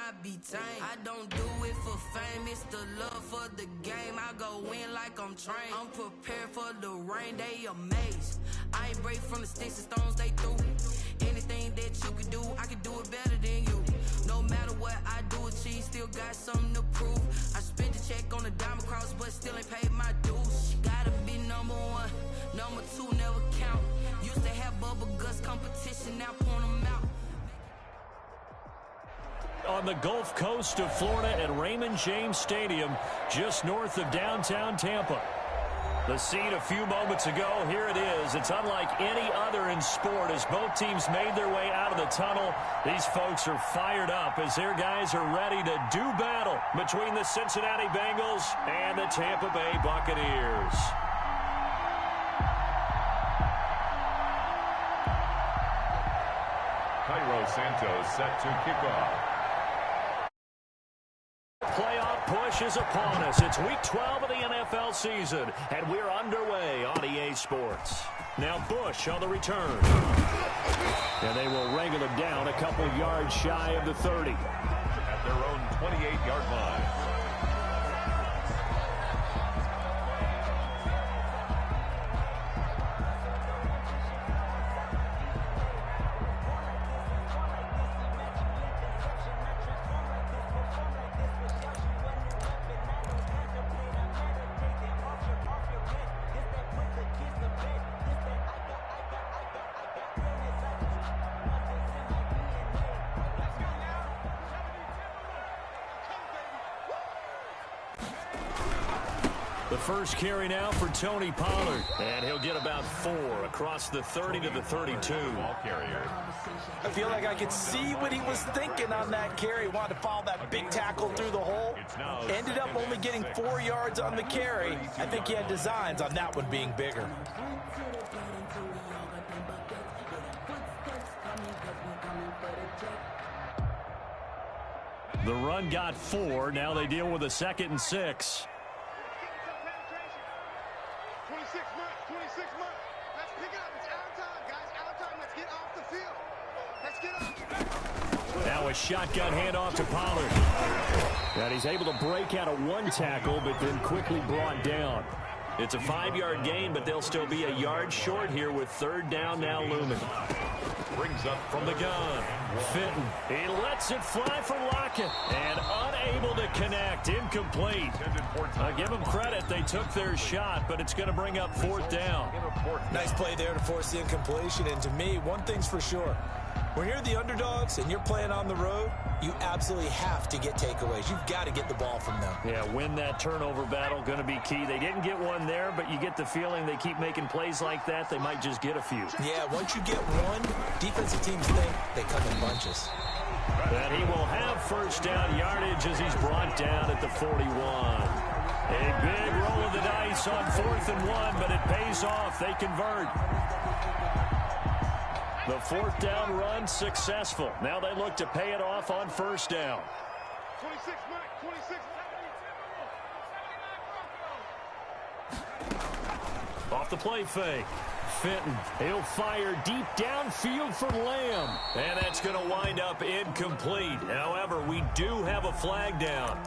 cannot be tamed. I don't do it for fame, it's the love for the game. I go in like I'm trained. I'm prepared for the rain, they amazed. I ain't break from the sticks and stones they threw. Anything that you can do, I can do it better than you. No matter what I do, achieve, still got something to prove. I spent the check on the diamond cross, but still ain't paid my dues. Gotta be number one, number two never count. Used to have bubble guts competition, now point them out. On the Gulf Coast of Florida at Raymond James Stadium, just north of downtown Tampa. The scene a few moments ago, here it is. It's unlike any other in sport as both teams made their way out of the tunnel. These folks are fired up as their guys are ready to do battle between the Cincinnati Bengals and the Tampa Bay Buccaneers. Cairo Santos set to kick off. Playoff push is upon us. It's week 12 of the NFL season, and we're underway on EA Sports. Now Bush on the return. And they will wrangle him down a couple yards shy of the 30. At their own 28-yard line. The first carry now for Tony Pollard. And he'll get about 4 across the 30 to the 32. Ball carrier. I feel like I could see what he was thinking on that carry. Wanted to follow that big tackle through the hole. Ended up only getting 4 yards on the carry. I think he had designs on that one being bigger. The run got 4. Now they deal with a 2nd and 6. 26 months. Let's pick it up. It's our time, guys. Our time. Let's get off the field. Let's get up. Now a shotgun handoff to Pollard. And he's able to break out of one tackle, but then quickly brought down. It's a 5-yard gain, but they'll still be a yard short here with 3rd down now looming. Brings up from the gun. Fitton. He lets it fly for Lockett. And unable to connect. Incomplete. I give them credit. They took their shot, but it's going to bring up 4th down. Nice play there to force the incompletion. And to me, one thing's for sure. When you're the underdogs and you're playing on the road, you absolutely have to get takeaways. You've got to get the ball from them. Yeah, win that turnover battle, going to be key. They didn't get one there, but you get the feeling they keep making plays like that, they might just get a few. Yeah, once you get one, defensive teams think they come in bunches. And he will have 1st down yardage as he's brought down at the 41. A big roll of the dice on 4th and 1, but it pays off. They convert. The 4th down run successful. Now they look to pay it off on 1st down. 26 minutes. 26. Off the play fake. Fenton. He'll fire deep downfield for Lamb. And that's going to wind up incomplete. However, we do have a flag down.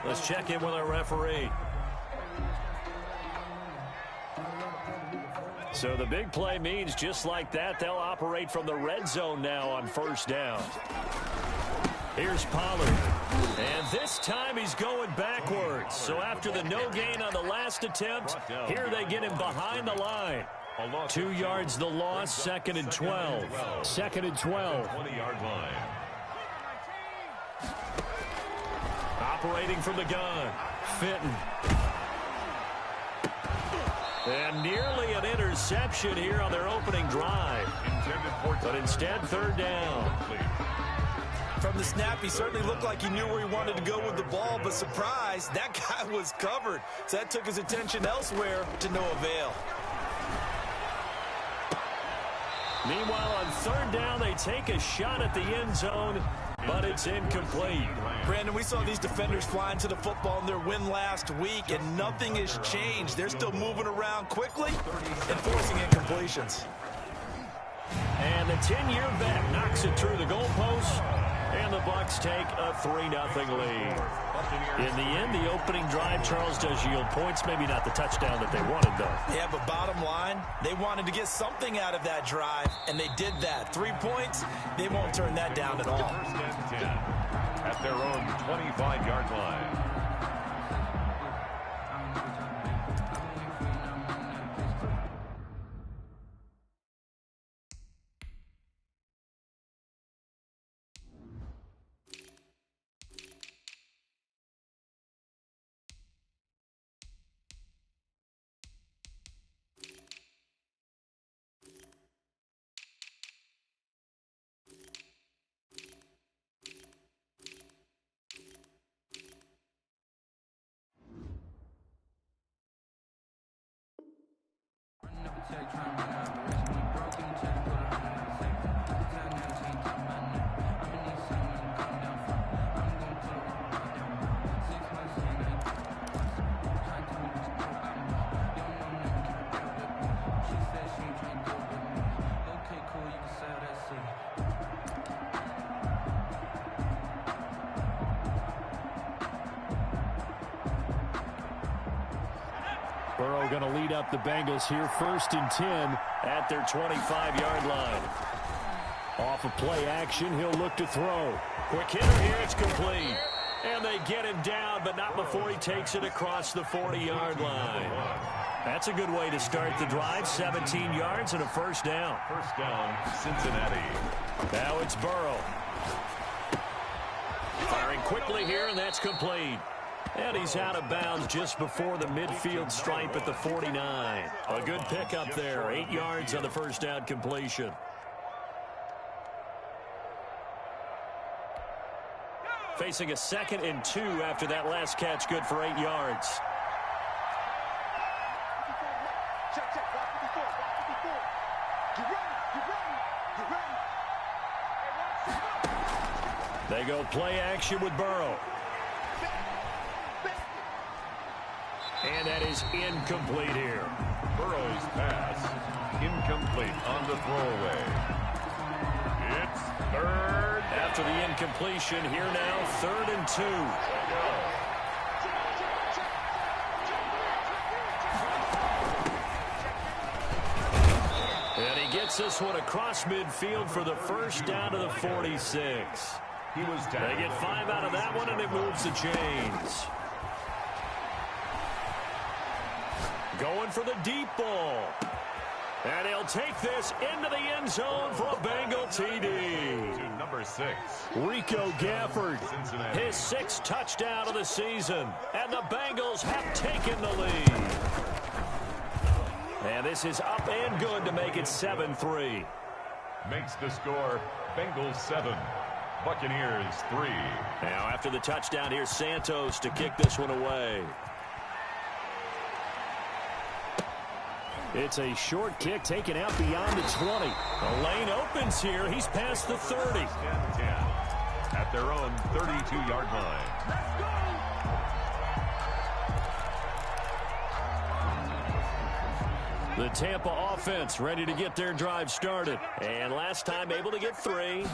Let's check in with our referee. So the big play means just like that, they'll operate from the red zone now on 1st down. Here's Pollard. And this time he's going backwards. So after the no gain on the last attempt, here they get him behind the line. 2 yards the loss, 2nd and 12. 2nd and 12. 20-yard line. Operating from the gun. Fenton. And nearly an interception here on their opening drive. But instead, 3rd down. From the snap, he certainly looked like he knew where he wanted to go with the ball, but surprise, that guy was covered. So that took his attention elsewhere to no avail. Meanwhile, on 3rd down, they take a shot at the end zone, but it's incomplete. Brandon, we saw these defenders flying to the football in their win last week, and nothing has changed. They're still moving around quickly and forcing incompletions. And the 10-year vet knocks it through the goalpost, and And the Bucs take a 3-0 lead. In the end, the opening drive, Charles, does yield points. Maybe not the touchdown that they wanted, though. Yeah, but bottom line, they wanted to get something out of that drive, and they did that. 3 points, they won't turn that down at all. First and 10 at their own 25-yard line. Burrow going to lead up the Bengals here, 1st and 10 at their 25-yard line. Off of play action, he'll look to throw. Quick hitter here, it's complete. And they get him down, but not before he takes it across the 40-yard line. That's a good way to start the drive, 17 yards and a first down. First down, Cincinnati. Now it's Burrow. Firing quickly here, and that's complete. And he's out of bounds just before the midfield stripe at the 49. A good pickup there, 8 yards on the first down completion. Facing a 2nd and 2 after that last catch, good for 8 yards. Check, check, block 54, block 54. Get ready, get ready. They go play action with Burrow. And that is incomplete here. Burrow's pass, incomplete on the throwaway. It's 3rd. After the incompletion, here now, 3rd and 2. And he gets this one across midfield for the first down to the 46. He was down. They get 5 out of that one, and it moves the chains. Going for the deep ball. And he'll take this into the end zone for a Bengal TD. To number 6. Rico Gafford, Cincinnati. his 6th touchdown of the season. And the Bengals have taken the lead. And this is up and good to make it 7-3. Makes the score Bengals 7, Buccaneers 3. Now after the touchdown, here's Santos to kick this one away. It's a short kick taken out beyond the 20. The lane opens here. He's past the 30. 10 at their own 32-yard line. The Tampa offense ready to get their drive started. And last time able to get 3.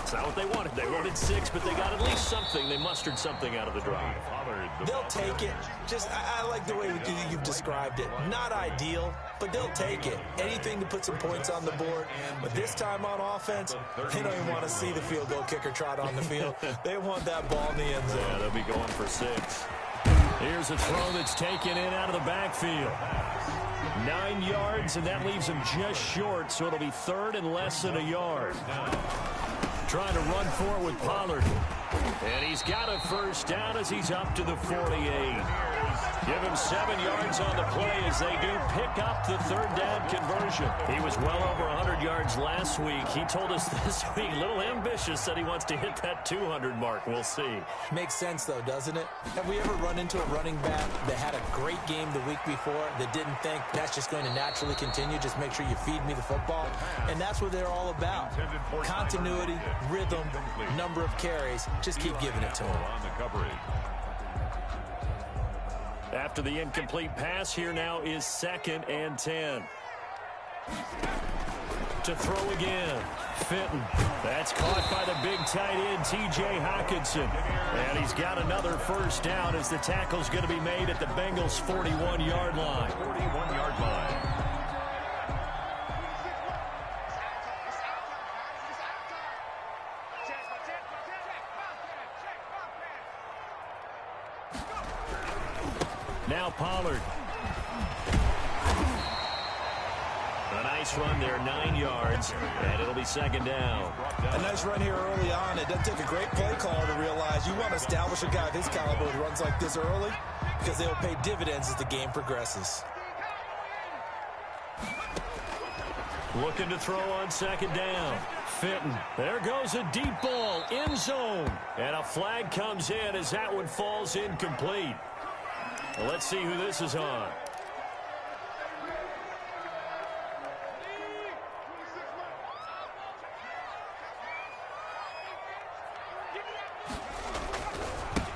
It's not what they wanted. They wanted 6, but they got at least something. They mustered something out of the drive. They'll take it. I like the way you've described it. Not ideal, but they'll take it. Anything to put some points on the board. But this time on offense, they don't even want to see the field goal kicker trot on the field. They want that ball in the end zone. Yeah, they'll be going for 6. Here's a throw that's taken in out of the backfield. 9 yards, and that leaves him just short, so it'll be 3rd and less than a yard. Trying to run for it with Pollard. And he's got a first down as he's up to the 48. Give him 7 yards on the play as they do pick up the 3rd down conversion. He was well over 100 yards last week. He told us this week, a little ambitious, said he wants to hit that 200 mark. We'll see. Makes sense, though, doesn't it? Have we ever run into a running back that had a great game the week before that didn't think that's just going to naturally continue? Just make sure you feed me the football. And that's what they're all about. Continuity, rhythm, number of carries. Just keep giving it to him. On the coverage. After the incomplete pass, here now is 2nd and 10. To throw again. Fitton. That's caught by the big tight end, T.J. Hockenson. And he's got another first down as the tackle's going to be made at the Bengals' 41-yard line. 41-yard line. Now Pollard. A nice run there, 9 yards, and it'll be second down. A nice run here early on. It doesn't take a great play caller to realize you want to establish a guy of his caliber who runs like this early because they'll pay dividends as the game progresses. Looking to throw on second down. Fitton. There goes a deep ball, end zone. And a flag comes in as that one falls incomplete. Well, let's see who this is on.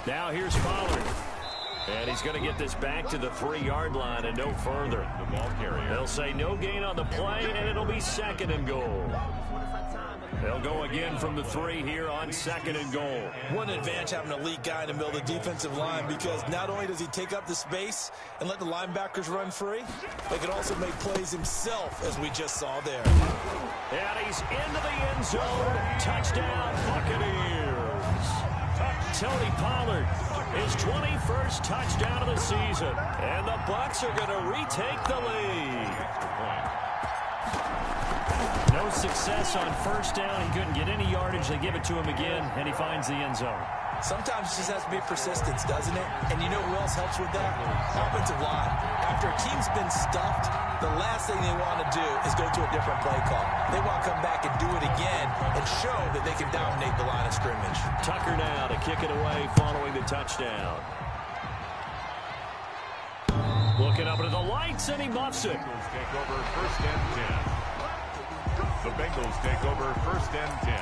Now here's Pollard. And he's going to get this back to the 3-yard line and no further. The ball carrier. They'll say no gain on the play, and it'll be second and goal. They'll go again from the 3 here on second and goal. What an advantage having an elite guy in the middle of the defensive line, because not only does he take up the space and let the linebackers run free, but he can also make plays himself, as we just saw there. And he's into the end zone. Touchdown, Buccaneers. Tony Pollard, his 21st touchdown of the season. And the Bucs are going to retake the lead. No success on first down. He couldn't get any yardage. They give it to him again, and he finds the end zone. Sometimes it just has to be persistence, doesn't it? And you know who else helps with that? Offensive line. After a team's been stuffed, the last thing they want to do is go to a different play call. They want to come back and do it again and show that they can dominate the line of scrimmage. Tucker now to kick it away following the touchdown. Looking up into the lights, and he muffs it. Bengals take over first and 10. The Bengals take over first and 10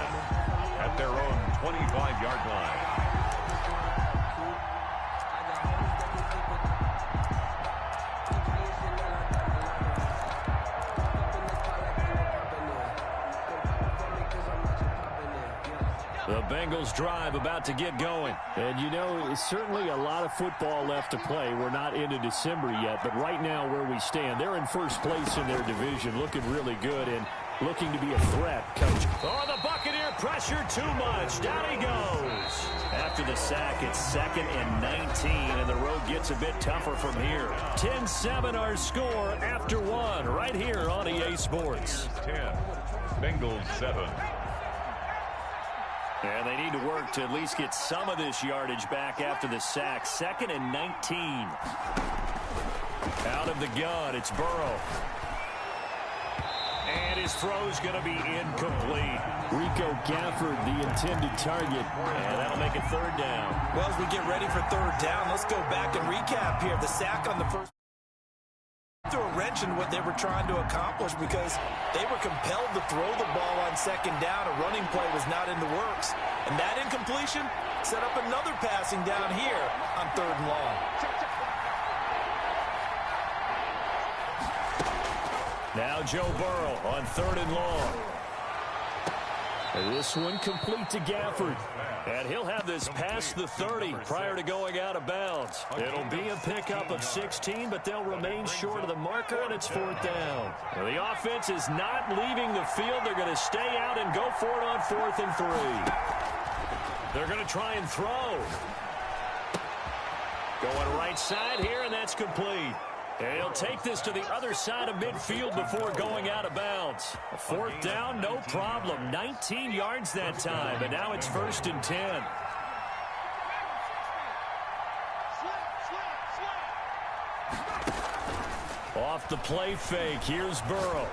at their own 25-yard line. The Bengals drive about to get going. And, you know, certainly a lot of football left to play. We're not into December yet, but right now where we stand, they're in first place in their division, looking really good and looking to be a threat, Coach. Oh, the Buccaneer pressure too much. Down he goes. After the sack, it's 2nd and 19, and the road gets a bit tougher from here. 10-7 our score after 1 right here on EA Sports. 10, Bengals 7. And they need to work to at least get some of this yardage back after the sack. 2nd and 19. Out of the gun, it's Burrow. And his throw's going to be incomplete. Rico Gafford, the intended target. And that'll make it 3rd down. Well, as we get ready for 3rd down, let's go back and recap here. The sack on the first threw a wrench in what they were trying to accomplish, because they were compelled to throw the ball on 2nd down. A running play was not in the works. And that incompletion set up another passing down here on 3rd and long. Now Joe Burrow on 3rd and long. This one complete to Gafford. And he'll have this past the 30 prior to going out of bounds. It'll be a pickup of 16, but they'll remain short of the marker, and it's 4th down. Now, the offense is not leaving the field. They're going to stay out and go for it on 4th and 3. They're going to try and throw. Going right side here, and that's complete. And he'll take this to the other side of midfield before going out of bounds. 4th down, no problem. 19 yards that time, and now it's 1st and 10. Off the play fake, here's Burrow.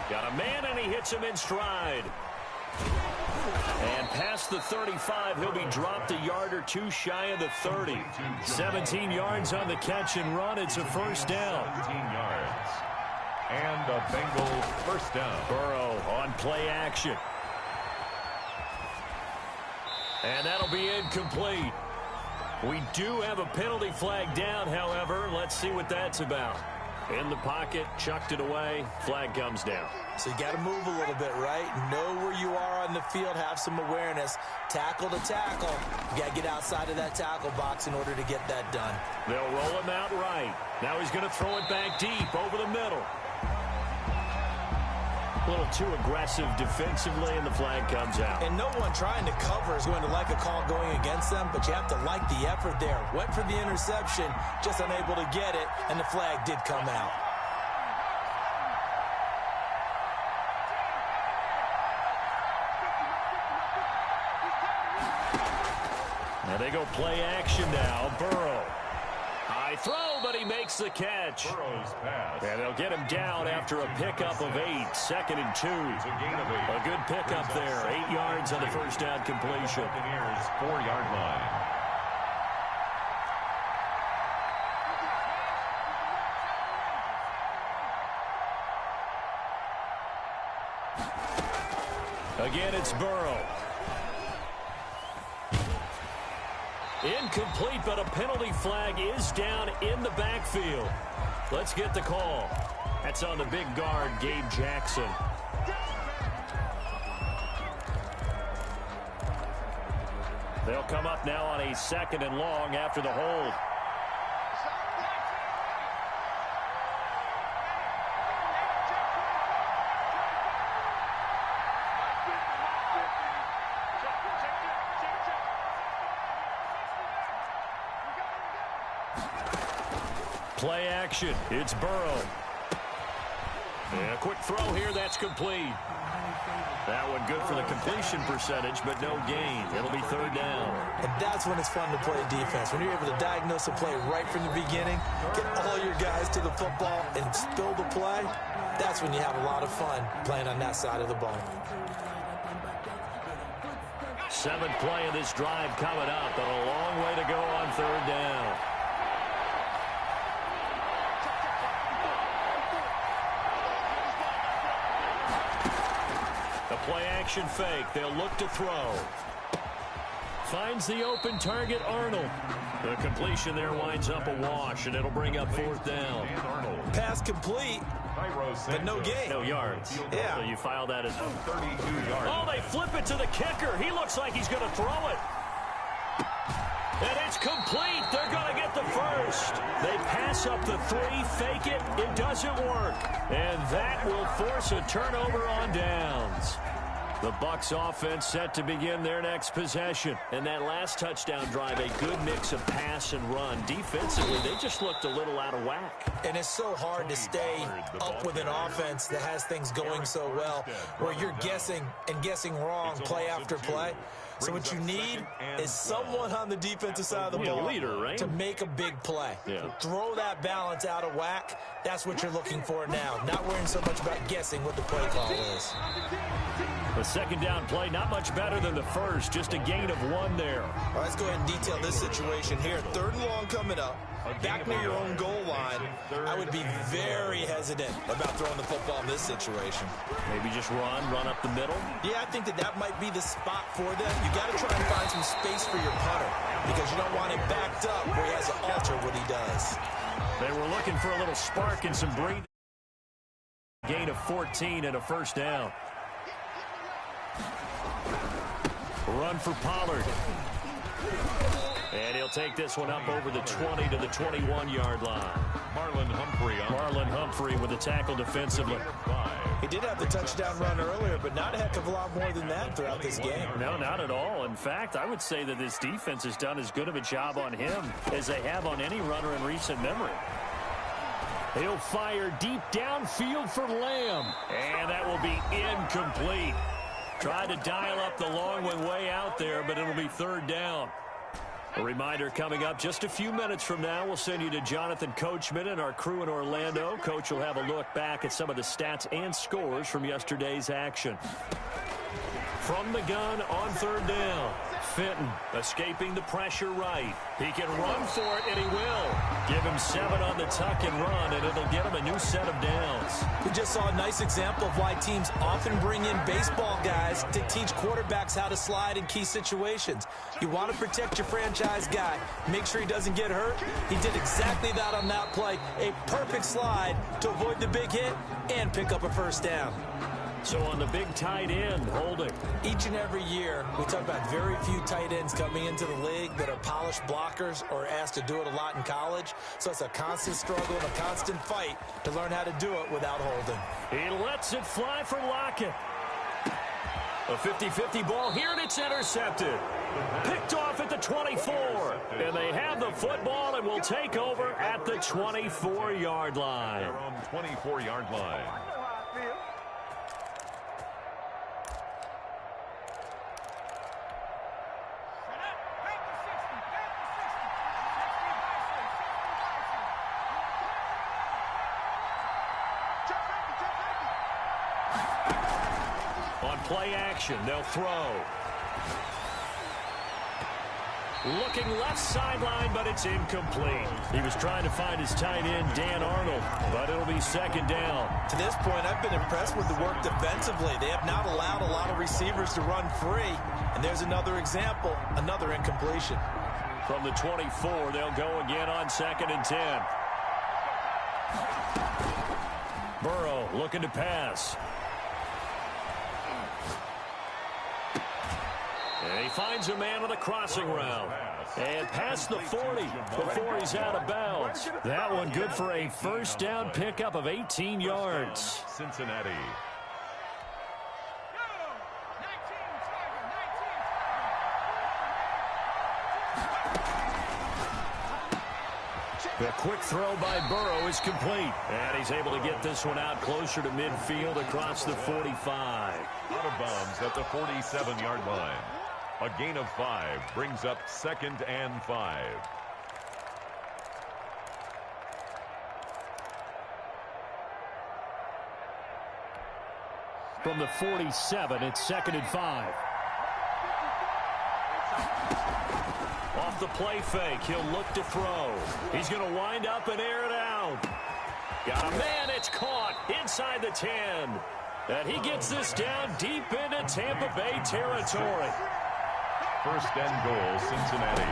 Got a man, and he hits him in stride. And past the 35, he'll be dropped a yard or two shy of the 30. 17 yards on the catch and run. It's a 1st down. 17 yards. And a Bengals 1st down. Burrow on play action. And that'll be incomplete. We do have a penalty flag down, however. Let's see what that's about. In the pocket, chucked it away, flag comes down. So you got to move a little bit, right? Know where you are on the field, have some awareness. Tackle to tackle. You got to get outside of that tackle box in order to get that done. They'll roll him out right. Now he's going to throw it back deep over the middle. A little too aggressive defensively, and the flag comes out. And no one trying to cover is going to like a call going against them, but you have to like the effort there. Went for the interception, just unable to get it, and the flag did come out. Now they go play action now. Burrow. High throw, but he makes the catch. Burrow's pass. And they'll get him down after a pickup of 8. 2nd and 2. A gain of 8. A good pickup there. 8 yards on the first down completion. Buccaneers 4-yard line. Again, it's Burrow. Incomplete, but a penalty flag is down in the backfield. Let's get the call. That's on the big guard, Gabe Jackson. They'll come up now on a 2nd and long after the hold. Play action. It's Burrow. And a quick throw here. That's complete. That one good for the completion percentage, but no gain. It'll be 3rd down. And that's when it's fun to play defense. When you're able to diagnose a play right from the beginning, get all your guys to the football, and spill the play, that's when you have a lot of fun playing on that side of the ball. 7th play of this drive coming up, but a long way to go on 3rd down. Play action fake. They'll look to throw. Finds the open target, Arnold. The completion there winds up a wash, and it'll bring up 4th down. Pass complete, but no gain. No yards. Yeah. So you file that as 32 yards. Oh, they flip it to the kicker. He looks like he's going to throw it. And it's complete. They're going to get the first. They pass up the 3, fake it. It doesn't work. And that will force a turnover on downs. The Bucs offense set to begin their next possession. And that last touchdown drive, a good mix of pass and run. Defensively, they just looked a little out of whack. And it's so hard to stay up with an offense that has things going so well, where you're guessing and guessing wrong play after play. So what you need is someone on the defensive side of the ball to make a big play. Throw that balance out of whack. That's what you're looking for now. Not worrying so much about guessing what the play call is. The 2nd down play, not much better than the first. Just a gain of 1 there. All right, let's go ahead and detail this situation here. 3rd and long coming up. Back near your own goal line. I would be very hesitant about throwing the football in this situation. Maybe just run up the middle? Yeah, I think that might be the spot for them. You got to try and find some space for your punter because you don't want him backed up where he has to alter what he does. They were looking for a little spark and some breathing. Gain of 14 and a 1st down. Run for Pollard. And he'll take this one up over the 20 to the 21-yard line. Marlon Humphrey with the tackle defensively. He did have the touchdown run earlier, but not a heck of a lot more than that throughout this game. No, not at all. In fact, I would say that this defense has done as good of a job on him as they have on any runner in recent memory. He'll fire deep downfield for Lamb. And that will be incomplete. Tried to dial up the long one way out there, but it'll be 3rd down. A reminder coming up just a few minutes from now, we'll send you to Jonathan Coachman and our crew in Orlando. Coach will have a look back at some of the stats and scores from yesterday's action. From the gun on 3rd down, Fitton escaping the pressure right. He can run for it, and he will. Give him 7 on the tuck and run, and it'll get him a new set of downs. We just saw a nice example of why teams often bring in baseball guys to teach quarterbacks how to slide in key situations. You want to protect your franchise guy. Make sure he doesn't get hurt. He did exactly that on that play. A perfect slide to avoid the big hit and pick up a first down. So on the big tight end, holding. Each and every year, we talk about very few tight ends coming into the league that are polished blockers or asked to do it a lot in college. So it's a constant struggle and a constant fight to learn how to do it without holding. He lets it fly for Lockett. A 50-50 ball here, and it's intercepted. Picked off at the 24. And they have the football and will take over at the 24-yard line. They're on 24-yard line. Play action, they'll throw. Looking left sideline, but it's incomplete. He was trying to find his tight end, Dan Arnold, but it'll be second down. To this point, I've been impressed with the work defensively. They have not allowed a lot of receivers to run free. And there's another example, another incompletion. From the 24, they'll go again on 2nd and 10. Burrow looking to pass. And he finds a man on the crossing route. And past the 40 before he's out of bounds. That one good for a first down pickup of 18 yards. Cincinnati. The quick throw by Burrow is complete. And he's able to get this one out closer to midfield across the 45. Out of bounds at the 47-yard line. A gain of 5 brings up 2nd and 5. From the 47, it's 2nd and 5. Off the play fake, he'll look to throw. He's going to wind up and air it out. Got a man, it's caught inside the 10. And he gets this down deep into Tampa Bay territory. First and goal, Cincinnati.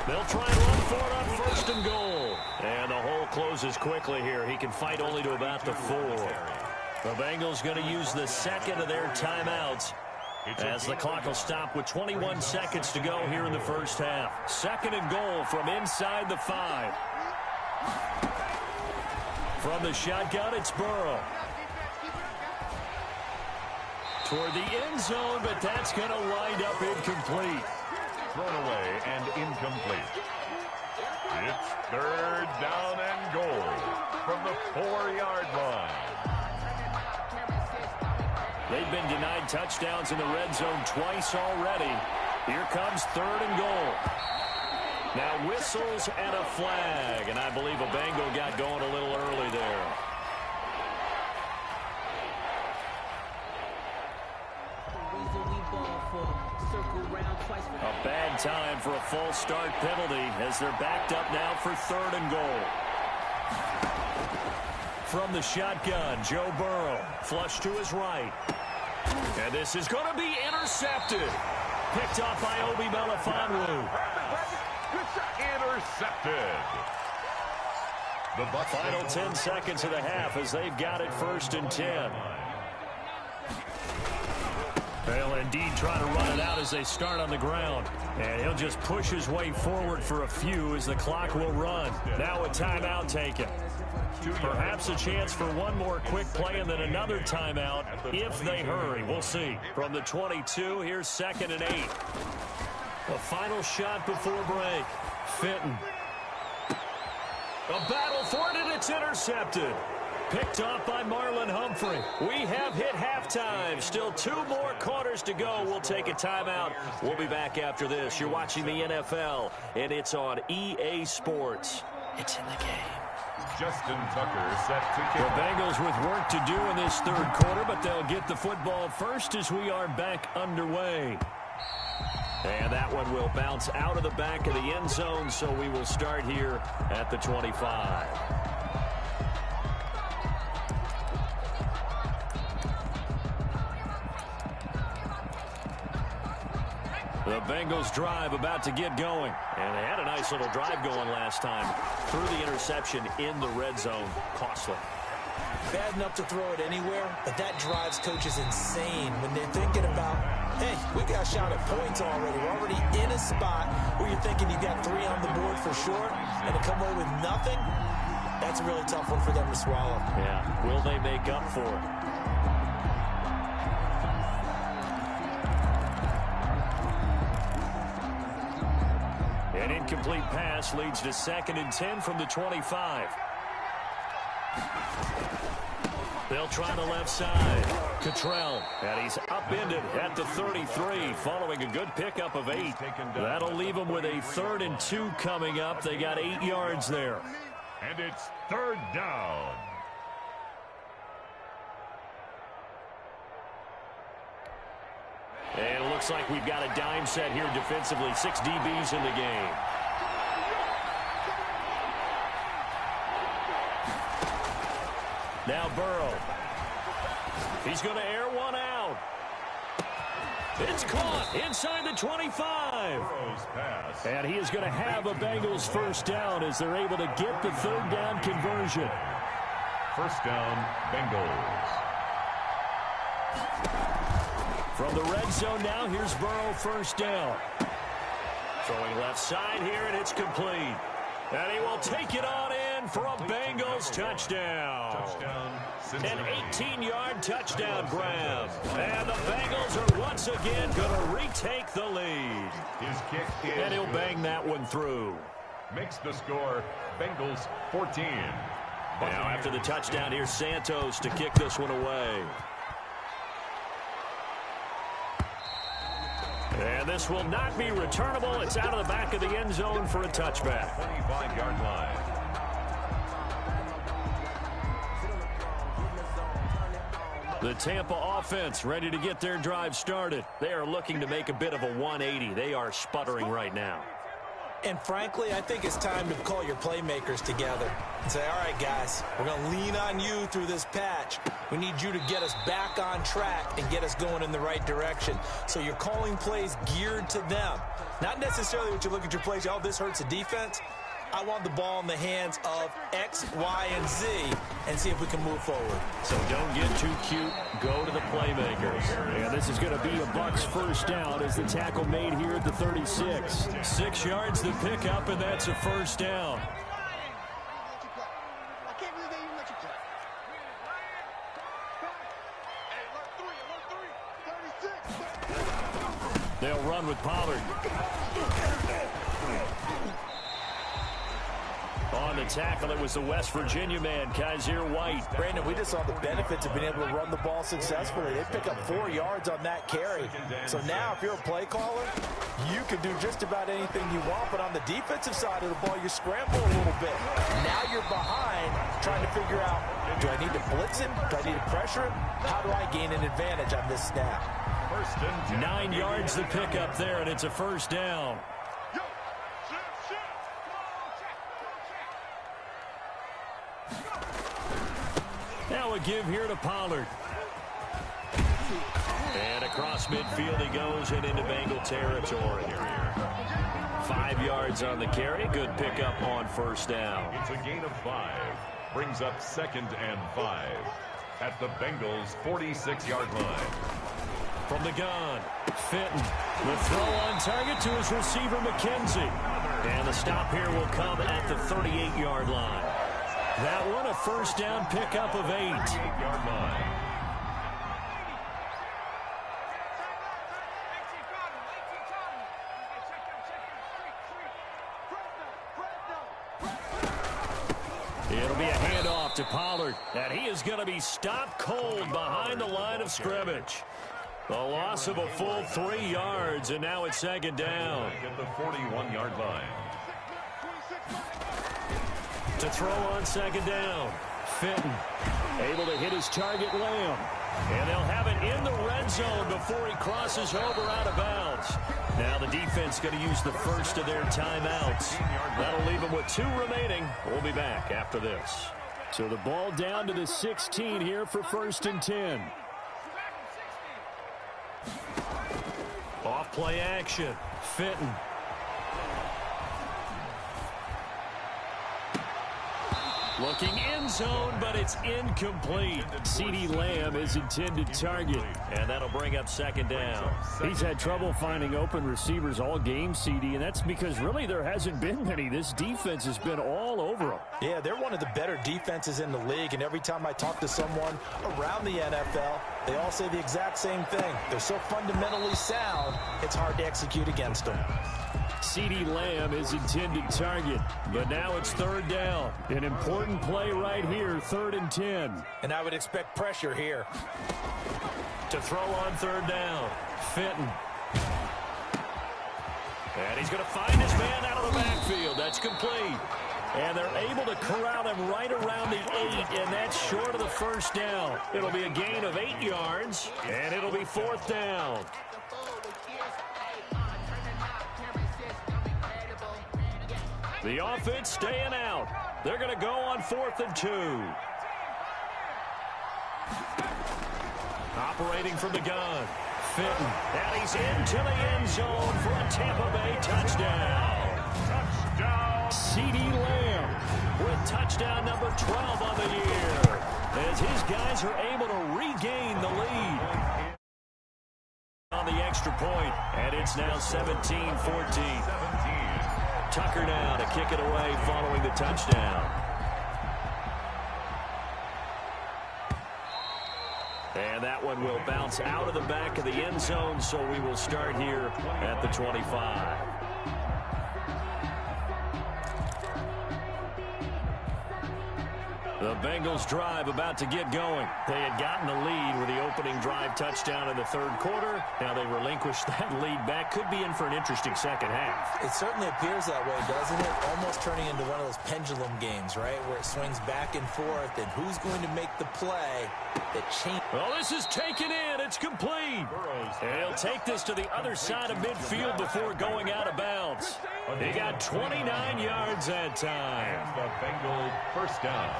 They'll try and run for it on 1st and goal. And the hole closes quickly here. He can fight only to about the 4. The Bengals going to use the 2nd of their timeouts as the clock will stop with 21 seconds to go here in the first half. 2nd and goal from inside the 5. From the shotgun, it's Burrow. Toward the end zone, but that's going to wind up incomplete. Thrown away and incomplete. It's 3rd down and goal from the 4-yard line. They've been denied touchdowns in the red zone twice already. Here comes 3rd and goal. Now whistles and a flag, and I believe a Bengal got going a little early there. A bad time for a false start penalty as they're backed up now for 3rd and goal. From the shotgun, Joe Burrow, flush to his right. And this is going to be intercepted. Picked off by Obi Melifonwu. Intercepted. The Bucs Final 10 seconds of the half as they've got it 1st and 10. They'll indeed try to run it out as they start on the ground. And he'll just push his way forward for a few as the clock will run. Now a timeout taken. Perhaps a chance for one more quick play and then another timeout if they hurry. We'll see. From the 22, here's 2nd and 8. A final shot before break. Fitton. A battle for it, and it's intercepted. Picked off by Marlon Humphrey. We have hit halftime. Still 2 more quarters to go. We'll take a timeout. We'll be back after this. You're watching the NFL, and it's on EA Sports. It's in the game. Justin Tucker set to kick. The Bengals with work to do in this 3rd quarter, but they'll get the football first as we are back underway. And that one will bounce out of the back of the end zone, so we will start here at the 25. The Bengals drive about to get going. And they had a nice little drive going last time. Threw the interception in the red zone. Costly. Bad enough to throw it anywhere, but that drives coaches insane when they're thinking about, hey, we got shot at points already. We're already in a spot where you're thinking you got 3 on the board for sure, and to come away with nothing, that's a really tough one for them to swallow. Yeah, will they make up for it? An incomplete pass leads to 2nd and 10 from the 25. They'll try the left side. Cottrell, and he's upended at the 33 following a good pickup of 8. That'll leave them with a 3rd and 2 coming up. They got 8 yards there. And it's 3rd down. And it looks like we've got a dime set here defensively. 6 DBs in the game. Now Burrow. He's going to air one out. It's caught inside the 25. And he is going to have a Bengals 1st down as they're able to get the 3rd down conversion. 1st down, Bengals. From the red zone now, here's Burrow 1st down. Throwing left side here, and it's complete. And he will take it on in for a Bengals touchdown. An 18-yard touchdown grab. And the Bengals are once again going to retake the lead. His kick is and he'll bang that one through. Makes the score Bengals 14. Now after the touchdown, here's Santos to kick this one away. And this will not be returnable. It's out of the back of the end zone for a touchback. 25-yard line. The Tampa offense ready to get their drive started. They are looking to make a bit of a 180. They are sputtering right now. And frankly, I think it's time to call your playmakers together and say, all right, guys, we're going to lean on you through this patch. We need you to get us back on track and get us going in the right direction. So you're calling plays geared to them. Not necessarily what you look at your plays, oh, this hurts the defense. I want the ball in the hands of X, Y, and Z and see if we can move forward. So don't get too cute. Go to the playmakers. And this is going to be a Bucs 1st down as the tackle made here at the 36. 6 yards the pickup, and that's a 1st down. I can't believe they even let you play. Hey, alert 3, 36. They'll run with Pollard. On the tackle, it was the West Virginia man, Kaiser White. Brandon, we just saw the benefits of being able to run the ball successfully. They pick up 4 yards on that carry. So now, if you're a play caller, you can do just about anything you want. But on the defensive side of the ball, you scramble a little bit. Now you're behind, trying to figure out, do I need to blitz him? Do I need to pressure him? How do I gain an advantage on this snap? 9 yards the pickup there, and it's a 1st down. Now a give here to Pollard. And across midfield he goes and into Bengal territory. 5 yards on the carry. Good pickup on 1st down. It's a gain of 5. Brings up 2nd and 5 at the Bengals' 46-yard line. From the gun, Fitton. The throw on target to his receiver, McKenzie. And the stop here will come at the 38-yard line. That one a 1st down pickup of 8. 8-yard line. It'll be a handoff to Pollard. And he is going to be stopped cold behind the line of scrimmage. The loss of a full 3 yards, and now it's 2nd down. At the 41-yard line. To throw on 2nd down. Fitton able to hit his target, Lamb. And they'll have it in the red zone before he crosses over out of bounds. Now the defense going to use the first of their timeouts. That'll leave them with 2 remaining. We'll be back after this. So the ball down to the 16 here for 1st and 10. Off play action. Fenton. Looking end zone, but it's incomplete. CeeDee Lamb is intended target, and that'll bring up 2nd down. He's had trouble finding open receivers all game, CD, and that's because really there hasn't been many. This defense has been all over them. Yeah, they're one of the better defenses in the league, and every time I talk to someone around the NFL, they all say the exact same thing. They're so fundamentally sound, it's hard to execute against them. CeeDee Lamb is intended target, but now it's 3rd down. An important play right here, 3rd and 10. And I would expect pressure here. To throw on 3rd down, Fenton. And he's going to find his man out of the backfield. That's complete. And they're able to corral him right around the 8, and that's short of the 1st down. It'll be a gain of 8 yards, and it'll be 4th down. The offense staying out. They're going to go on 4th and 2. Operating from the gun. Fenton. And he's into the end zone for a Tampa Bay touchdown. Touchdown. CeeDee Lamb with touchdown number 12 on the year. As his guys are able to regain the lead on the extra point. And it's now 17-14. Tucker now to kick it away following the touchdown. And that one will bounce out of the back of the end zone, so we will start here at the 25. The Bengals drive about to get going. They had gotten the lead with the opening drive touchdown in the 3rd quarter. Now they relinquished that lead back. Could be in for an interesting 2nd half. It certainly appears that way, doesn't it? Almost turning into one of those pendulum games, right? Where it swings back and forth, and who's going to make the play that changes. Well, this is taken in. It's complete. And he'll take this to the other side of midfield before going out of bounds. He got 29 yards that time. The Bengals 1st down.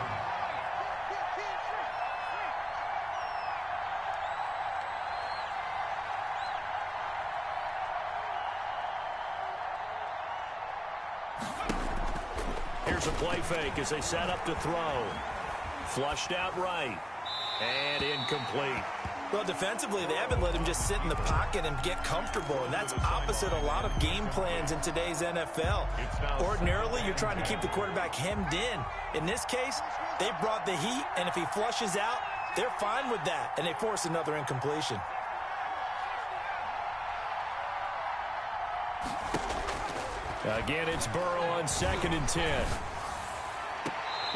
Here's a play fake as they set up to throw. Flushed out right. And incomplete. Well, defensively, they haven't let him just sit in the pocket and get comfortable, and that's opposite a lot of game plans in today's NFL. Ordinarily, you're trying to keep the quarterback hemmed in. In this case, they brought the heat, and if he flushes out, they're fine with that, and they force another incompletion. Again, it's Burrow on 2nd and 10.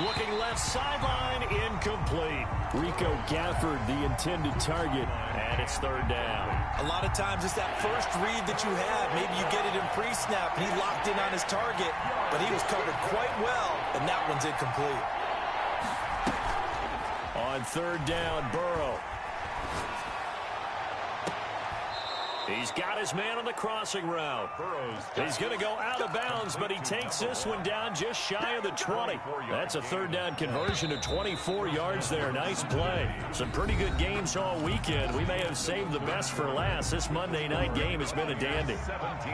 Looking left sideline, incomplete. Rico Gafford, the intended target. And it's 3rd down. A lot of times it's that first read that you have. Maybe you get it in pre-snap, and he locked in on his target, but he was covered quite well, and that one's incomplete. On 3rd down, Burrow. He's got his man on the crossing route. He's going to go out of bounds, but he takes this one down just shy of the 20. That's a 3rd down conversion of 24 yards there. Nice play. Some pretty good games all weekend. We may have saved the best for last. This Monday night game has been a dandy. 17.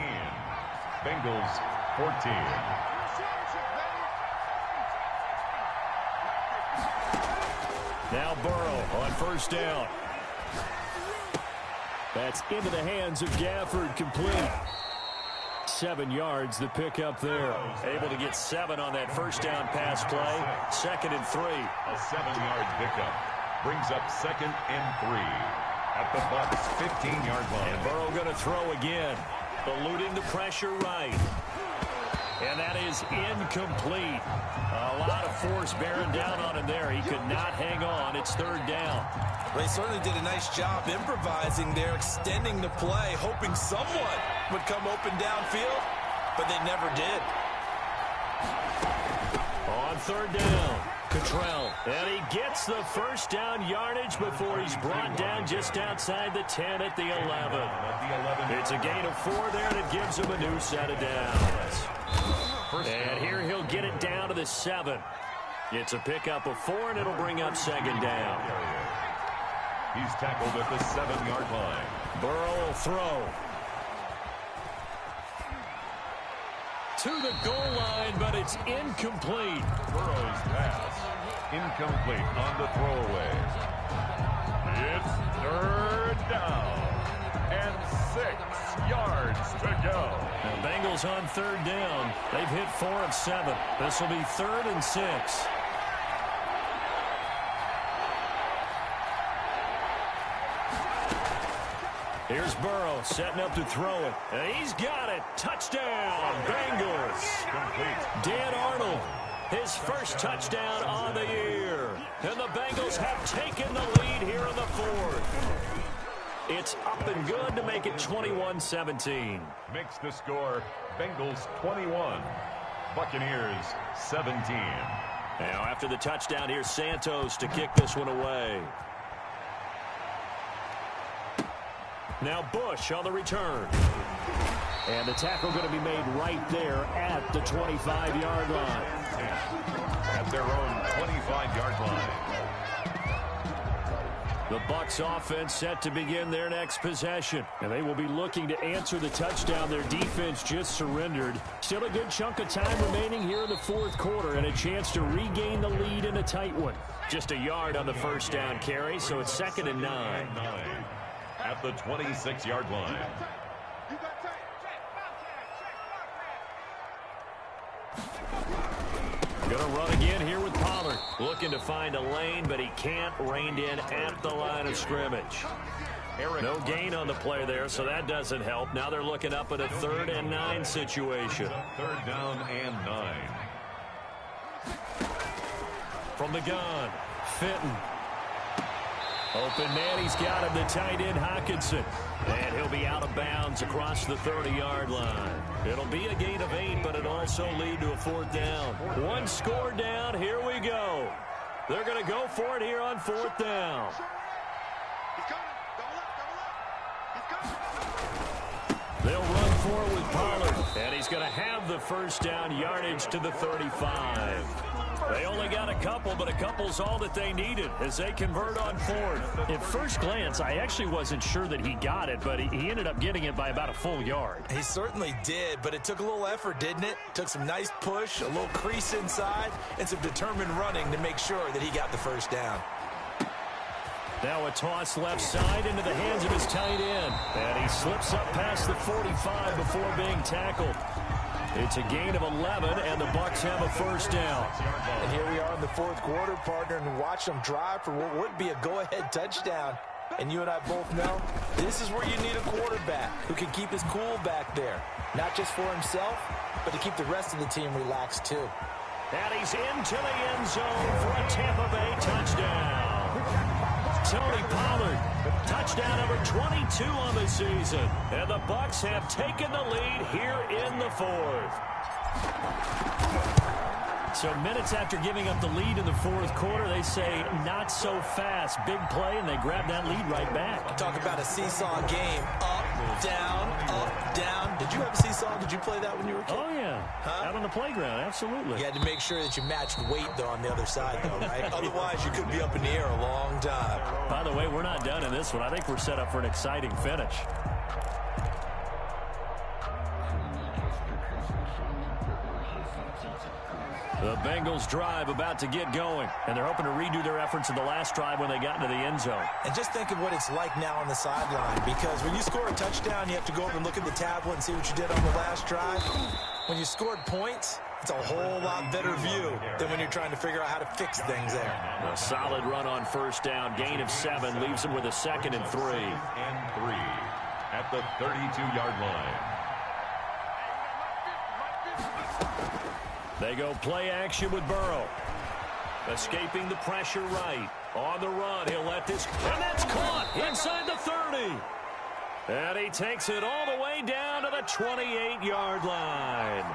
Bengals 14. Now Burrow on 1st down. That's into the hands of Gafford, complete. 7 yards, the pickup there. Able to get 7 on that 1st down pass play. 2nd and 3. A 7-yard pickup brings up 2nd and 3 at the Bucs 15-yard line. And Burrow going to throw again, eluding the pressure right. And that is incomplete. A lot of force bearing down on him there. He could not hang on. It's 3rd down. Well, he certainly did a nice job improvising there, extending the play, hoping someone would come open downfield, but they never did. On 3rd down, Cottrell, and he gets the first down yardage before he's brought down just outside the 10 at the 11. It's a gain of 4 there that gives him a new set of downs. And here he'll get it down to the 7. It's a pickup of 4, and it'll bring up second down. He's tackled at the 7-yard line. Burrow will throw. To the goal line, but it's incomplete. Burrow's pass incomplete on the throwaway. It's 3rd down and 6 yards to go. The Bengals on 3rd down. They've hit 4 of 7. This will be 3rd and 6. Here's Burrow setting up to throw it. And he's got it. Touchdown, Bengals. Complete. Dan Arnold, his first touchdown on the year. And the Bengals have taken the lead here in the 4th. It's up and good to make it 21-17. Makes the score Bengals 21, Buccaneers 17. Now after the touchdown, here's Santos to kick this one away. Now Bush on the return. And the tackle going to be made right there at the 25-yard line. At their own 25-yard line. The Bucs offense set to begin their next possession. And they will be looking to answer the touchdown their defense just surrendered. Still a good chunk of time remaining here in the 4th quarter and a chance to regain the lead in a tight one. Just a yard on the first down carry, so it's 2nd and 9. At the 26-yard line. Going to run again here with Pollard. Looking to find a lane, but he can't. Reined in at the line of scrimmage. No gain on the play there, so that doesn't help. Now they're looking up at a 3rd and 9 situation. 3rd down and 9. From the gun, Fenton. Open man, he's got him, the tight end Hockenson. And he'll be out of bounds across the 30-yard line. It'll be a gain of 8, but it'll also lead to a 4th down. One score down, here we go. They're going to go for it here on 4th down. They'll run for it with Pollard. And he's going to have the first down yardage to the 35. They only got a couple, but a couple's all that they needed as they convert on 4th. At first glance, I actually wasn't sure that he got it, but he ended up getting it by about a full yard. He certainly did, but it took a little effort, didn't it? Took some nice push, a little crease inside, and some determined running to make sure that he got the first down. Now a toss left side into the hands of his tight end. And he slips up past the 45 before being tackled. It's a gain of 11, and the Bucs have a first down. And here we are in the 4th quarter, partner, and watch them drive for what would be a go-ahead touchdown. And you and I both know this is where you need a quarterback who can keep his cool back there. Not just for himself, but to keep the rest of the team relaxed, too. And he's into the end zone for a Tampa Bay touchdown. Tony Pollard, touchdown number 22 on the season. And the Bucs have taken the lead here in the 4th. So minutes after giving up the lead in the 4th quarter, they say not so fast. Big play, and they grab that lead right back. Talk about a seesaw game. Up, down. Did you have a seesaw? Did you play that when you were a kid? Oh, yeah. Out on the playground, absolutely. You had to make sure that you matched weight, though, on the other side, though, right? Otherwise, you could be up in the air a long time. By the way, we're not done in this one. I think we're set up for an exciting finish. The Bengals drive about to get going, and they're hoping to redo their efforts in the last drive when they got into the end zone. And just think of what it's like now on the sideline, because when you score a touchdown, you have to go over and look at the tablet and see what you did on the last drive. When you scored points, it's a whole lot better view than when you're trying to figure out how to fix things there. A solid run on first down, gain of 7, leaves them with a 2nd and 3. And 3 at the 32-yard line. They go play action with Burrow. Escaping the pressure right. On the run, he'll let this, and that's caught inside the 30. And he takes it all the way down to the 28-yard line.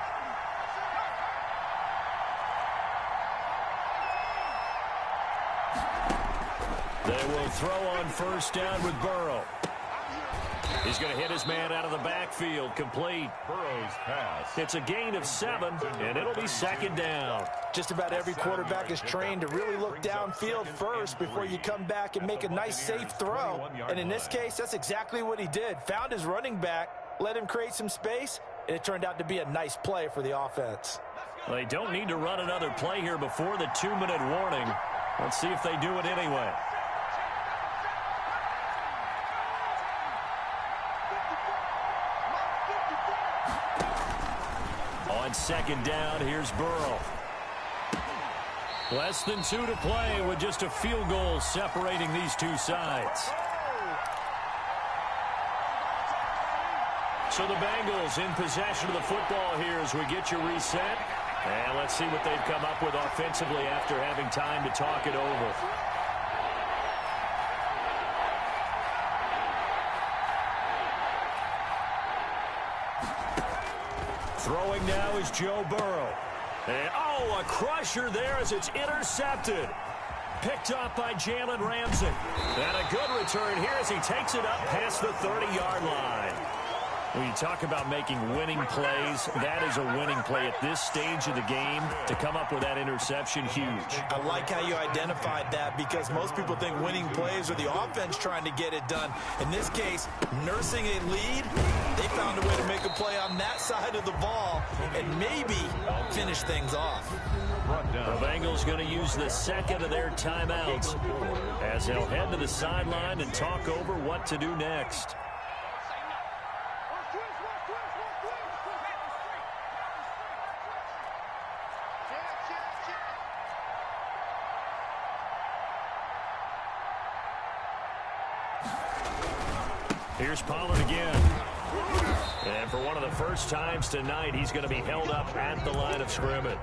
They will throw on first down with Burrow. He's going to hit his man out of the backfield, complete. Burrow's pass. It's a gain of 7, and it'll be second down. Just about every quarterback is trained to really look downfield first before you come back and make a nice, safe throw. And in this case, that's exactly what he did. Found his running back, let him create some space, and it turned out to be a nice play for the offense. Well, they don't need to run another play here before the 2-minute warning. Let's see if they do it anyway. On second down, here's Burrow. Less than 2 to play with just a field goal separating these two sides. So the Bengals in possession of the football here as we get you reset. And let's see what they've come up with offensively after having time to talk it over. Throwing now is Joe Burrow. And, oh, a crusher there as it's intercepted. Picked up by Jalen Ramsey. And a good return here as he takes it up past the 30-yard line. When you talk about making winning plays, that is a winning play at this stage of the game. To come up with that interception, huge. I like how you identified that because most people think winning plays are the offense trying to get it done. In this case, nursing a lead, they found a way to make a play on that side of the ball and maybe finish things off. The Bengals going to use the second of their timeouts as they'll head to the sideline and talk over what to do next. Here's Pollard again. And for one of the first times tonight, he's going to be held up at the line of scrimmage.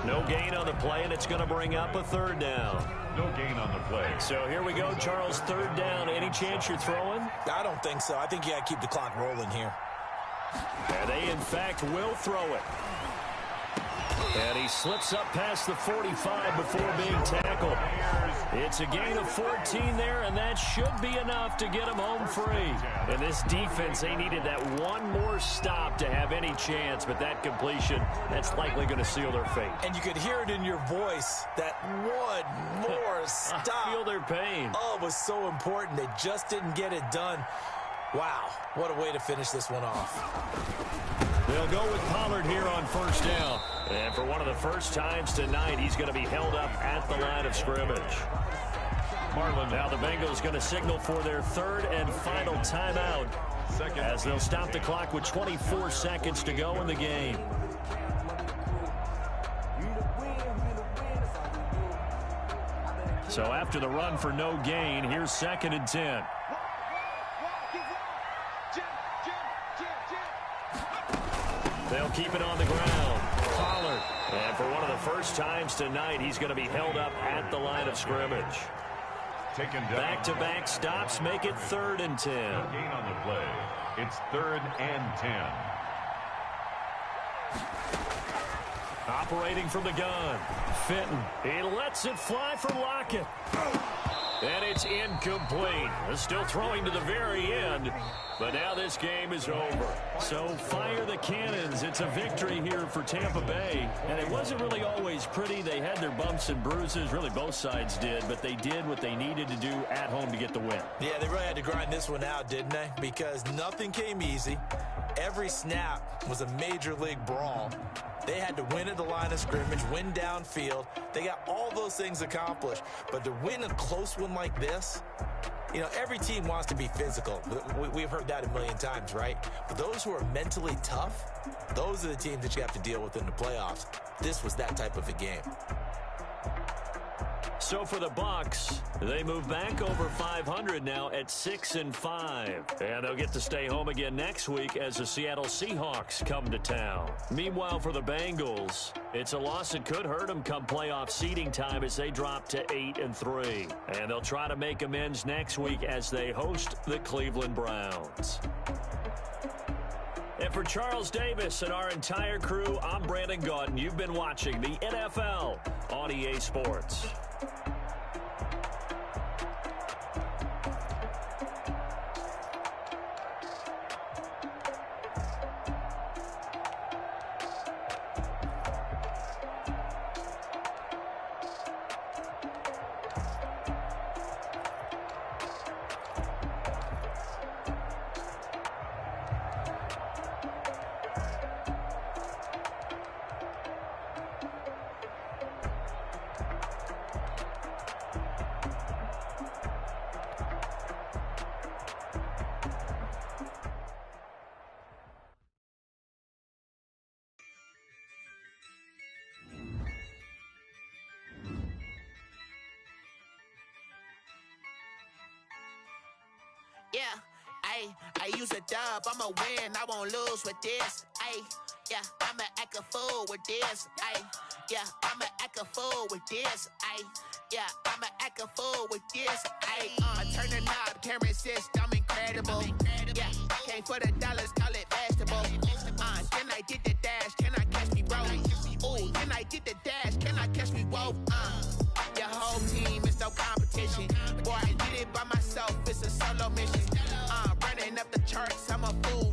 No gain on the play, and it's going to bring up a third down. No gain on the play. So here we go, Charles, third down. Any chance you're throwing? I don't think so. I think you got to keep the clock rolling here. And they, in fact, will throw it. And he slips up past the 45 before being tackled. It's a gain of 14 there, and that should be enough to get him home free. And this defense, they needed that one more stop to have any chance, but that completion, that's likely going to seal their fate. And you could hear it in your voice, that one more stop. I feel their pain. Oh, it was so important. They just didn't get it done. Wow, what a way to finish this one off. They'll go with Pollard here on first down. And for one of the first times tonight, he's going to be held up at the line of scrimmage. Now the Bengals going to signal for their third and final timeout as they'll stop the clock with 24 seconds to go in the game. So after the run for no gain, here's 2nd and 10. They'll keep it on the ground. Pollard. And for one of the first times tonight, he's going to be held up at the line of scrimmage. Back-to-back stops make it 3rd and 10. No gain on the play. It's 3rd and 10. Operating from the gun. Fenton. He lets it fly for Lockett. And it's incomplete. Still throwing to the very end. But now this game is over. So fire the cannons. It's a victory here for Tampa Bay. And it wasn't really always pretty. They had their bumps and bruises. Really, both sides did. But they did what they needed to do at home to get the win. Yeah, they really had to grind this one out, didn't they? Because nothing came easy. Every snap was a major league brawl. They had to win at the line of scrimmage, win downfield. They got all those things accomplished. But to win a close one like this, you know, every team wants to be physical. We've heard that a million times, right? But those who are mentally tough, those are the teams that you have to deal with in the playoffs. This was that type of a game. So for the Bucs, they move back over 500 now at 6-5. And they'll get to stay home again next week as the Seattle Seahawks come to town. Meanwhile, for the Bengals, it's a loss that could hurt them come playoff seeding time as they drop to 8-3. And they'll try to make amends next week as they host the Cleveland Browns. And for Charles Davis and our entire crew, I'm Brandon Gaudin. You've been watching the NFL on EA Sports. Yeah, I use a dub, I'ma win, I won't lose with this. Yeah, I'ma act a fool with this. Yeah, I'ma act a fool with this. Yeah, I'ma act a fool with this. I turn the knob, can't resist, I'm incredible. Yeah, came for the dollars, call it vegetable. Then I did the dash, can I catch me, bro? Ooh, then I did the dash, can I catch me, whoa? Your whole team is no competition. Boy, I did it by myself, it's a solo mission. Running up the charts, I'm a fool.